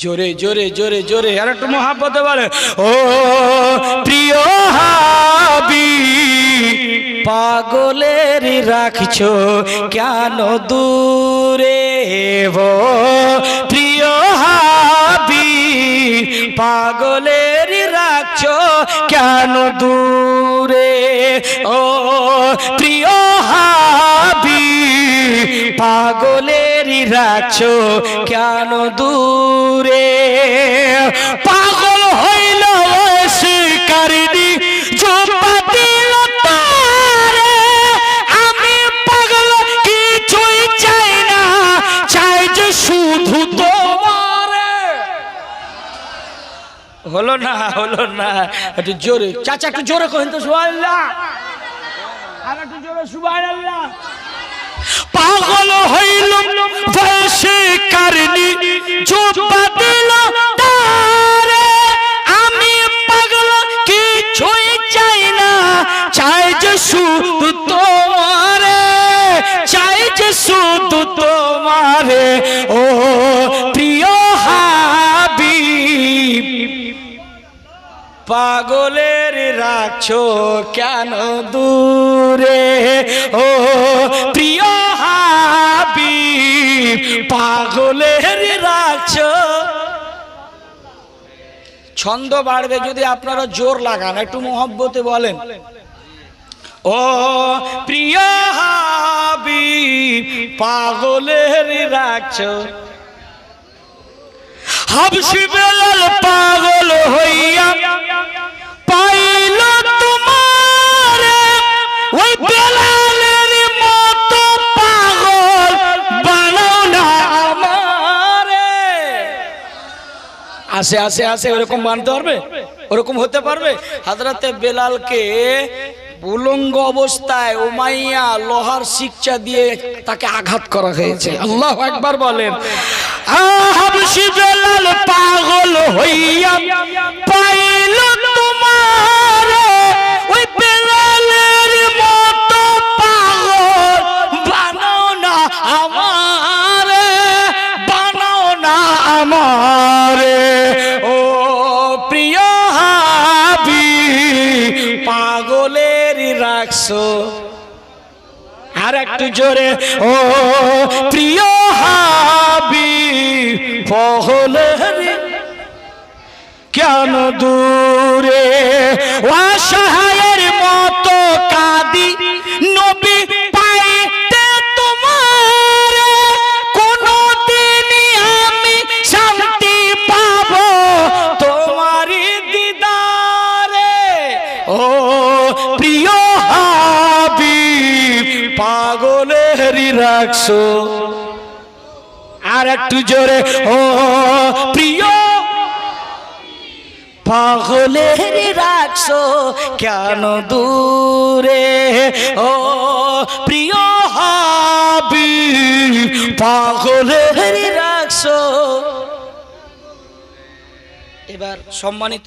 জোরে জোরে জোরে জোরে আর একটু মহাব্বতে বলে, ও প্রিয় হাবিব পাগলের রাখছো কেন দূরে, ও প্রিয় হাবিব পাগলের রাখছো কেন দূরে, ও প্রিয় হাবিব পাগলের রাখছো কেন দূরে। পাগল হইল শিকারিনী চোপা দিল তারে, আমি পাগল কিছুই চাই না, চাই যে শুধু তোমারে। হলো না হলো না, একটু জোরে চাচা, একটু জোরে কহেন তো সুবহানাল্লাহ, আর একটু জোরে সুবহানাল্লাহ। পাগল হইল শিকারিনী চোপা দিল তারে, আমি পাগল কিছুই চাই না, চাই যে শুধু তোমারে, চাই যে শুধু তোমারে, ও প্রিয় হাবিব পাগলের রাখছো কেন দূরে, ও প্রিয় হাবিব পাগলের রাখছো। ছন্দ বাড়বে যদি আপনারা জোর লাগান, একটু মহব্বতে বলেন, ও প্রিয় হাবিব পাগলের রাখছো। হাবশি বেলাল পাগল হইয়া পাইল তোমারে, ওই বেলালের মতো পাগল বানাও না আমারে। আসে আসে আসে ওরকম মানতে পারবে, ওরকম হতে পারবে? হযরতে বেলালকে উলঙ্গ অবস্থায় উমাইয়া লোহার শিকচা দিয়ে তাকে আঘাত করা হয়েছে। আল্লাহু আকবার বলেন। হাবশি বেলাল পাগল হইয়া পাইল তোমারে, ওই বেলালের মতো পাগল বানাও না আমারে, বানাও না আমারে, ও প্রিয় হাবিব পাগলের রাখছো। আর একটু জোরে, ও প্রিয় হাবিব পাগলের কেন দূরে, অসহায়ের মতো কাঁদি নবী পাইতে তোমারে, কোনদিনই আমি শান্তি পাবো তোমারই দিদারে, ও প্রিয় হাবিব পাগলের রাখছো। আর একটু জোরে, ও প্রিয় পাগলের রাখছো কেন দূরে, ও প্রিয় হাবিব পাগলের রাখছো। এবার সম্মানিত